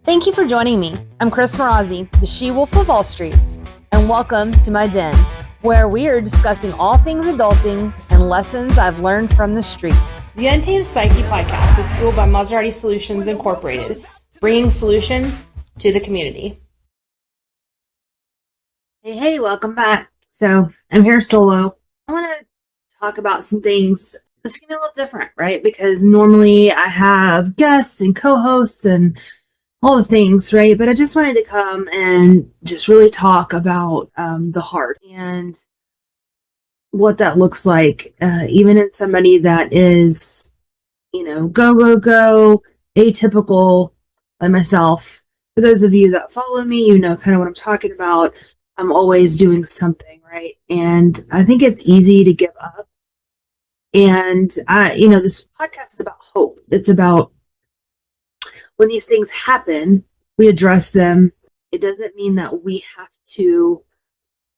Thank you for joining me. I'm Krystal Marazzi, the she-wolf of all streets, and welcome to my den, where we are discussing all things adulting and lessons I've learned from the streets. The Untamed Psyche podcast is fueled by Maserati Solutions Incorporated, bringing solutions to the community. Hey, welcome back. So I'm here solo. I want to talk about some things. This can be a little different, right? Because normally I have guests and co-hosts and all the things, right? But I just wanted to come and just really talk about the heart and what that looks like, even in somebody that is, go, atypical like myself. For those of you that follow me, you know kind of what I'm talking about. I'm always doing something, right? And I think it's easy to give up. And this podcast is about hope. It's about when these things happen, we address them. It doesn't mean that we have to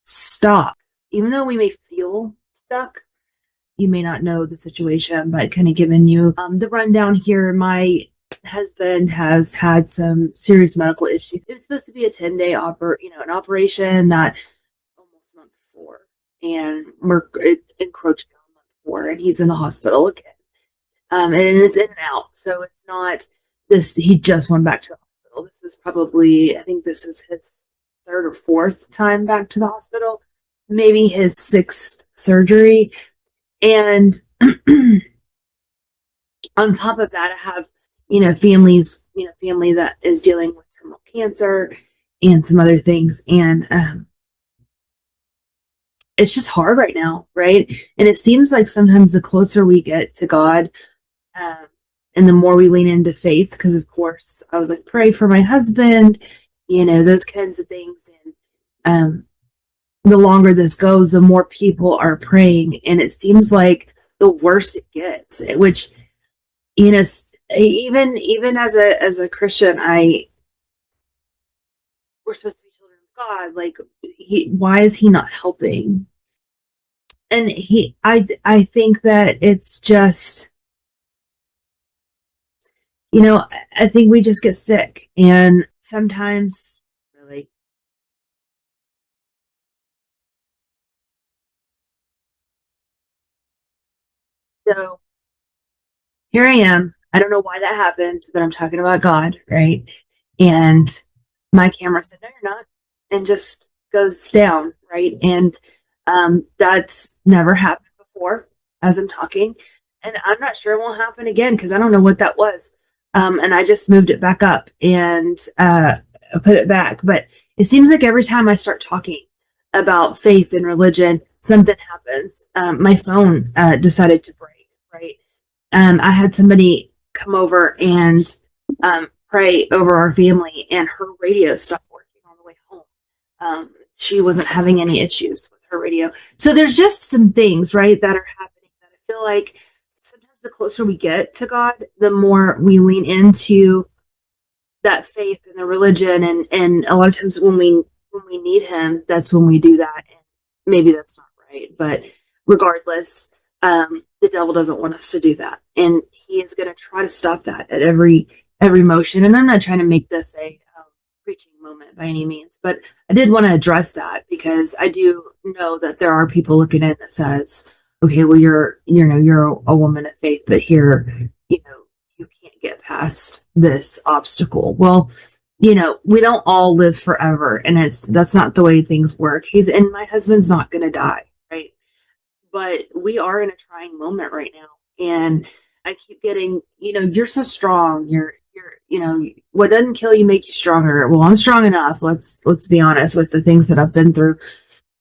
stop. Even though we may feel stuck, you may not know the situation, but kind of giving you the rundown here. My husband has had some serious medical issues. It was supposed to be a 10-day an operation that almost month 4, and we're encroaching on month 4, and he's in the hospital again. And it's in and out, so it's not this. He just went back to the hospital. This is probably, I think this is his 3rd or 4th time back to the hospital, maybe his 6th surgery. And on top of that, I have, family that is dealing with terminal cancer and some other things. And it's just hard right now, right? And it seems like sometimes the closer we get to God, and the more we lean into faith, because of course I was like, pray for my husband, those kinds of things. And the longer this goes, the more people are praying, and it seems like the worse it gets, which, even as a Christian, we're supposed to be children of God. Like, why is he not helping? And I think that it's just, I think we just get sick, and sometimes really. So here I am. I don't know why that happened, but I'm talking about God, right? And my camera said, no, you're not, and just goes down, right? And that's never happened before as I'm talking. And I'm not sure it won't happen again because I don't know what that was. And I just moved it back up and put it back. But it seems like every time I start talking about faith and religion, something happens. My phone decided to break, right? I had somebody come over and pray over our family, and her radio stopped working on the way home. She wasn't having any issues with her radio. So there's just some things, right, that are happening that I feel like sometimes the closer we get to God, the more we lean into that faith and the religion. And a lot of times when we need him, that's when we do that. And maybe that's not right. But regardless, the devil doesn't want us to do that. And he is going to try to stop that at every motion. And I'm not trying to make this a preaching moment by any means, but I did want to address that because I do know that there are people looking at it that says, okay, well, you're a woman of faith, but here, you can't get past this obstacle. Well, we don't all live forever, and that's not the way things work. And my husband's not going to die, right? But we are in a trying moment right now, and I keep getting, you're so strong. You're, what doesn't kill you make you stronger. Well, I'm strong enough. Let's be honest with the things that I've been through.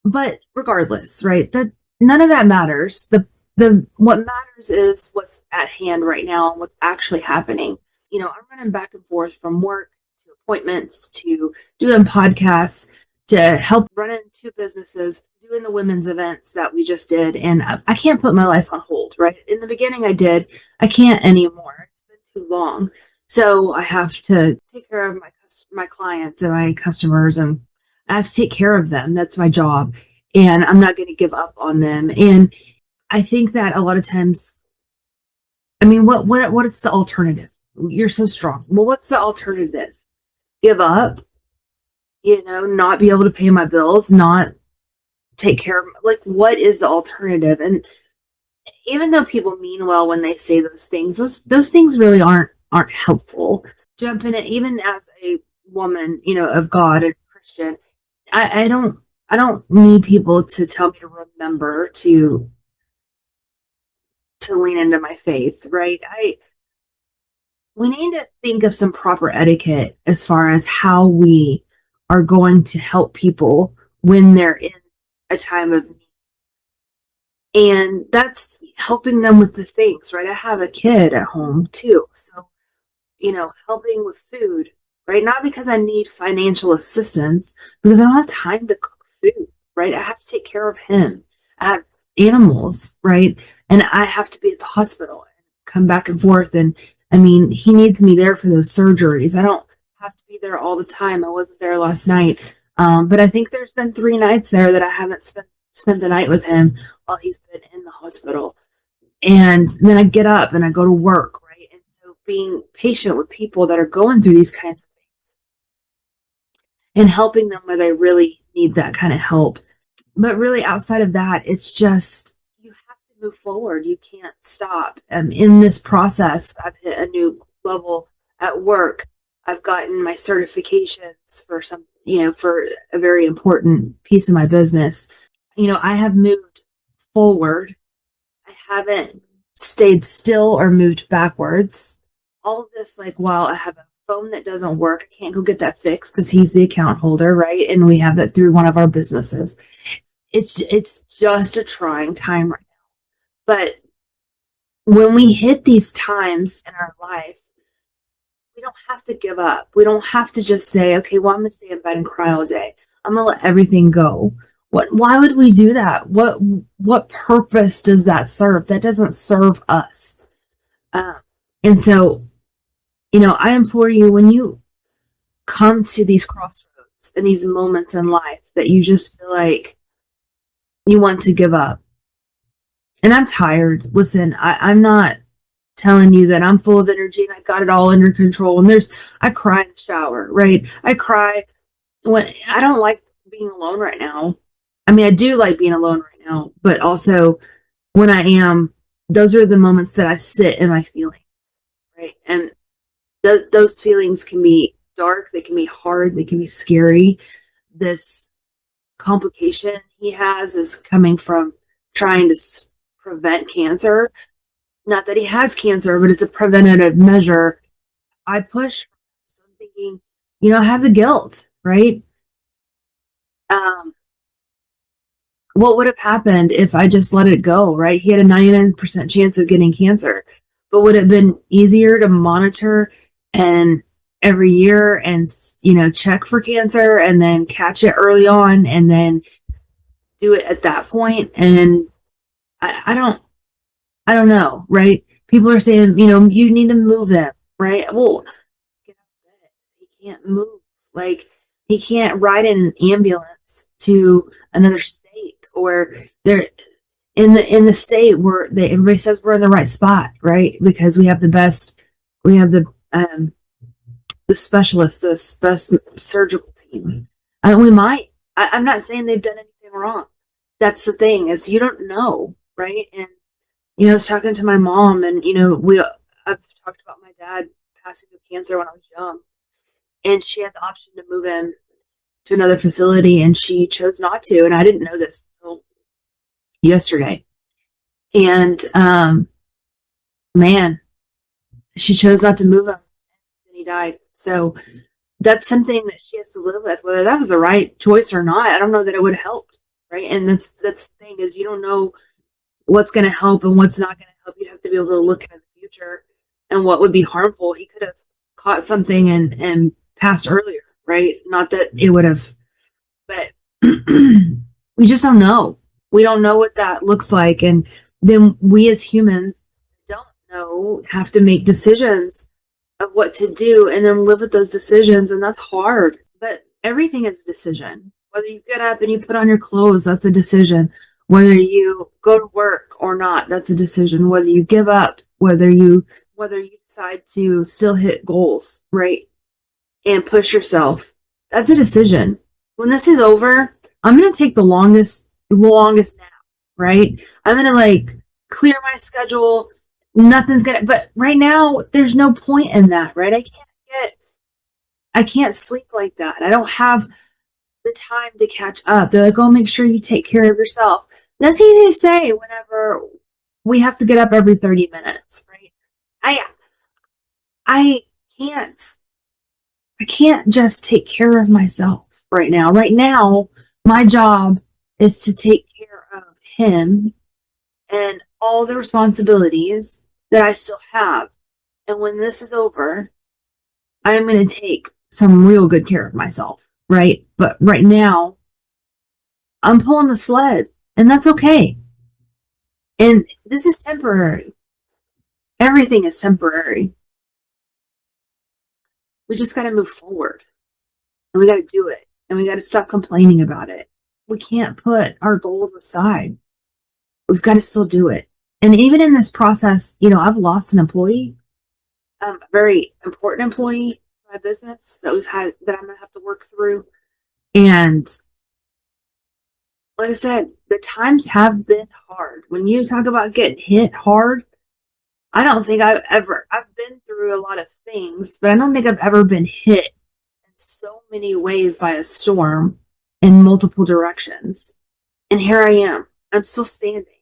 But regardless, right? That none of that matters. What matters is what's at hand right now and what's actually happening. I'm running back and forth from work to appointments to doing podcasts to help running 2 businesses, doing the women's events that we just did. And I can't put my life on hold, right? In the beginning I did. I can't anymore. It's been too long. So I have to take care of my clients and my customers, and I have to take care of them. That's my job. And I'm not going to give up on them. And I think that a lot of times, I mean, what's the alternative? You're so strong. Well, what's the alternative? give up, not be able to pay my bills, not take care of, like, what is the alternative? And even though people mean well when they say those things, those things really aren't helpful. Jump in it, even as a woman, of God and Christian. I don't need people to tell me to remember to lean into my faith, right? We need to think of some proper etiquette as far as how we are going to help people when they're in a time of need. And that's helping them with the things, right? I have a kid at home too. So, helping with food, right? Not because I need financial assistance, because I don't have time to cook food, right? I have to take care of him. I have animals, right? And I have to be at the hospital and come back and forth. And I mean, he needs me there for those surgeries. I don't have to be there all the time. I wasn't there last night. But I think there's been 3 nights there that I haven't spent the night with him while he's been in the hospital. And then I get up and I go to work, right? And so being patient with people that are going through these kinds of things and helping them where they really need that kind of help. But really, outside of that, it's just you have to move forward. You can't stop. In this process, I've hit a new level at work. I've gotten my certifications for for a very important piece of my business. I have moved forward. I haven't stayed still or moved backwards. All of this, like, while I have a phone that doesn't work, I can't go get that fixed because he's the account holder, right? And we have that through one of our businesses. It's just a trying time right now. But when we hit these times in our life, we don't have to give up. We don't have to just say, okay, well, I'm gonna stay in bed and cry all day. I'm gonna let everything go. Why would we do that? What purpose does that serve? That doesn't serve us. Um, and so, I implore you, when you come to these crossroads and these moments in life that you just feel like you want to give up. And I'm tired. Listen, I'm not telling you that I'm full of energy and I got it all under control. And I cry in the shower, right? I cry when I don't like being alone right now. I mean, I do like being alone right now, but also when I am, those are the moments that I sit in my feelings, right? And those feelings can be dark, they can be hard, they can be scary. This complication he has is coming from trying to prevent cancer. Not that he has cancer, but it's a preventative measure. I push. So I'm thinking, I have the guilt, right? Um, what would have happened if I just let it go, right? He had a 99% chance of getting cancer, but would it have been easier to monitor and every year and, check for cancer and then catch it early on and then do it at that point? And I don't know, right? People are saying, you need to move him, right? Well, get out of bed. He can't move. Like, he can't ride in an ambulance to another state, or they're in the state where everybody says we're in the right spot, right? Because we have the specialists, the best surgical team. We might. I'm not saying they've done anything wrong. That's the thing, is you don't know, right? And I was talking to my mom, and I've talked about my dad passing of cancer when I was young, and she had the option to move him to another facility, and she chose not to, and I didn't know this until yesterday. And man, she chose not to move him, and he died. So that's something that she has to live with. Whether that was the right choice or not, I don't know that it would have helped, right? And that's the thing, is you don't know what's going to help and what's not going to help. You have to be able to look into the future and what would be harmful. He could have caught something and passed earlier, right? Not that it would have, but we just don't know. We don't know what that looks like. And then we as humans don't know, have to make decisions of what to do and then live with those decisions. And that's hard. But everything is a decision. Whether you get up and you put on your clothes, that's a decision. Whether you go to work or not, that's a decision. Whether you give up, whether you decide to still hit goals, right? and push yourself. That's a decision. When this is over, I'm going to take the longest nap, right? I'm going to like clear my schedule. Nothing's going to, but right now, there's no point in that, right? I can't sleep like that. I don't have the time to catch up. They're like, oh, make sure you take care of yourself. That's easy to say whenever we have to get up every 30 minutes, right? I I can't I can't just take care of myself right now. Right now, my job is to take care of him and all the responsibilities that I still have. And when this is over, I'm going to take some real good care of myself, right? But right now, I'm pulling the sled, and that's okay. And this is temporary. Everything is temporary. We just got to move forward, and we got to do it, and we got to stop complaining about it. We can't put our goals aside. We've got to still do it. And even in this process, I've lost an employee, a very important employee to my business that I'm going to have to work through. And like I said, the times have been hard. When you talk about getting hit hard, I don't think I've been through a lot of things, but I don't think I've ever been hit in so many ways by a storm in multiple directions. And here I am. I'm still standing.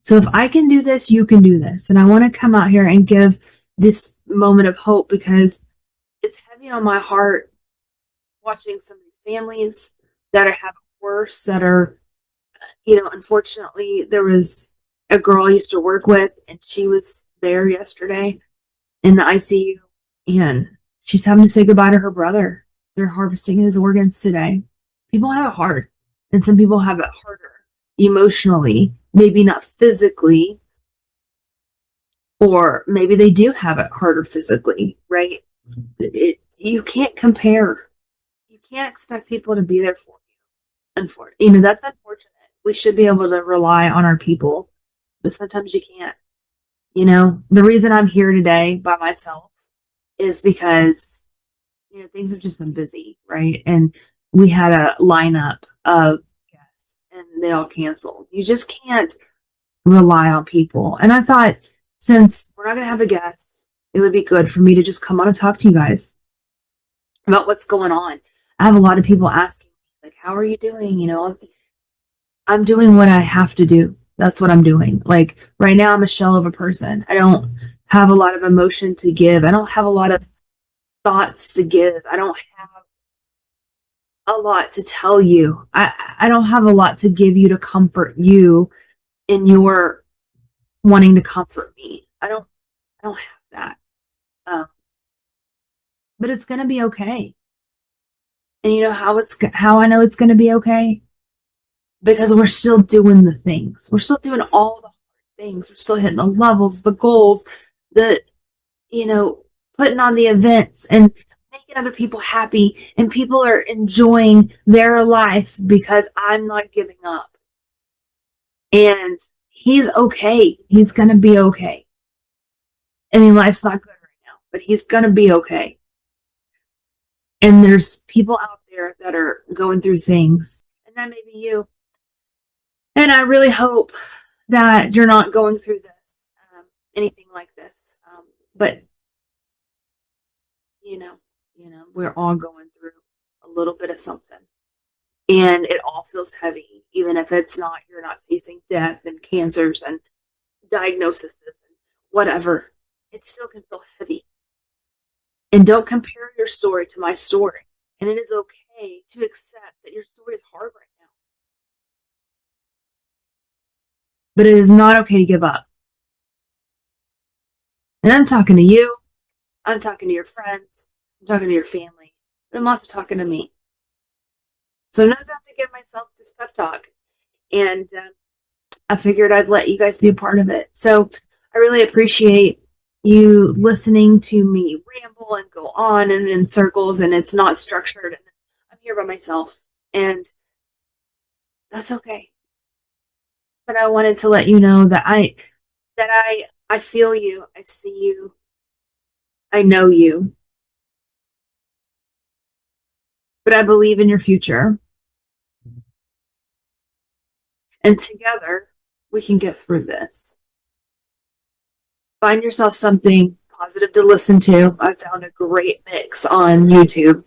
So if I can do this, you can do this. And I want to come out here and give this moment of hope because it's heavy on my heart watching some of these families that are having worse, that are, unfortunately, there was a girl I used to work with, and she was there yesterday in the ICU, and she's having to say goodbye to her brother. They're harvesting his organs today. People have it hard, and some people have it harder emotionally, maybe not physically, or maybe they do have it harder physically, right? You can't compare. You can't expect people to be there for you. Unfortunately, that's unfortunate. We should be able to rely on our people, but sometimes you can't. The reason I'm here today by myself is because, things have just been busy, right? And we had a lineup of guests and they all canceled. You just can't rely on people. And I thought, since we're not going to have a guest, it would be good for me to just come on and talk to you guys about what's going on. I have a lot of people asking, like, how are you doing? I'm doing what I have to do. That's what I'm doing. Like, right now, I'm a shell of a person. I don't have a lot of emotion to give. I don't have a lot of thoughts to give. I don't have a lot to tell you. I don't have a lot to give you to comfort you in your wanting to comfort me. I don't have that. Um, but it's gonna be okay. And you know how I know it's gonna be okay? Because we're still doing the things. We're still doing all the hard things. We're still hitting the levels, the goals, the you know, putting on the events and making other people happy, and people are enjoying their life because I'm not giving up. And he's okay. He's gonna be okay. I mean, life's not good right now, but he's gonna be okay. And there's people out there that are going through things, and that may be you. And I really hope that you're not going through this, anything like this. But you know, we're all going through a little bit of something, and it all feels heavy, even if you're not facing death and cancers and diagnoses and whatever. It still can feel heavy. And don't compare your story to my story. And it is okay to accept that your story is hard right now. But it is not okay to give up. And I'm talking to you. I'm talking to your friends. I'm talking to your family. But I'm also talking to me. So sometimes I have to give myself this pep talk. And I figured I'd let you guys be a part of it. So I really appreciate you listening to me ramble and go on and in circles, and it's not structured. And I'm here by myself, and that's okay. But I wanted to let you know that I feel you, I see you, I know you, but I believe in your future. And together, we can get through this. Find yourself something positive to listen to. I found a great mix on YouTube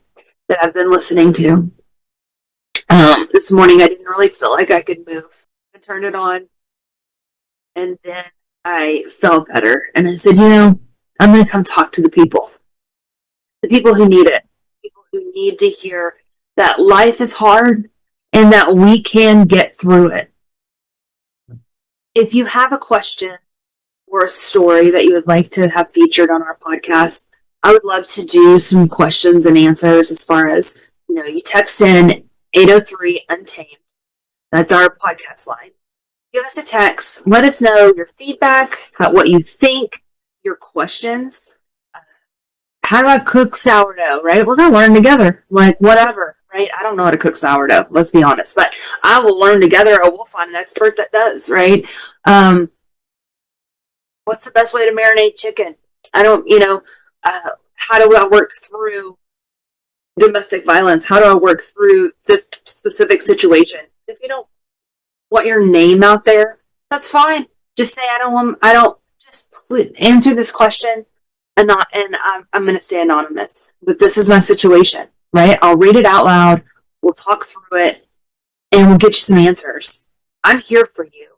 that I've been listening to. This morning, I didn't really feel like I could move. I turned it on, and then I felt better. And I said, I'm going to come talk to the people who need it, people who need to hear that life is hard and that we can get through it. If you have a question or a story that you would like to have featured on our podcast, I would love to do some questions and answers as far as, you text in 803-UNTAMED. That's our podcast line. Give us a text. Let us know your feedback, what you think, your questions. How do I cook sourdough, right? We're going to learn together, like whatever, right? I don't know how to cook sourdough, let's be honest, but I will learn together or we'll find an expert that does, right? What's the best way to marinate chicken? I don't, how do I work through domestic violence? How do I work through this specific situation? If you don't want your name out there, that's fine. Just say, just answer this question and I'm going to stay anonymous. But this is my situation, right? I'll read it out loud. We'll talk through it and we'll get you some answers. I'm here for you.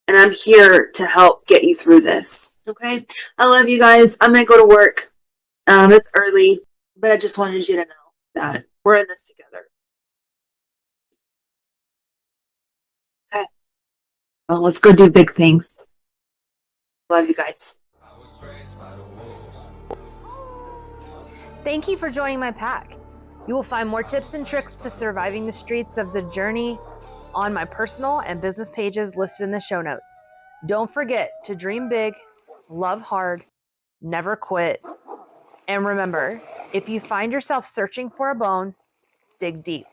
And I'm here to help get you through this. Okay? I love you guys. I'm going to go to work. It's early, but I just wanted you to know that we're in this together. Okay. Well, let's go do big things. Love you guys. Thank you for joining my pack. You will find more tips and tricks to surviving the streets of the journey on my personal and business pages listed in the show notes. Don't forget to dream big, love hard, never quit, and remember, if you find yourself searching for a bone, dig deep.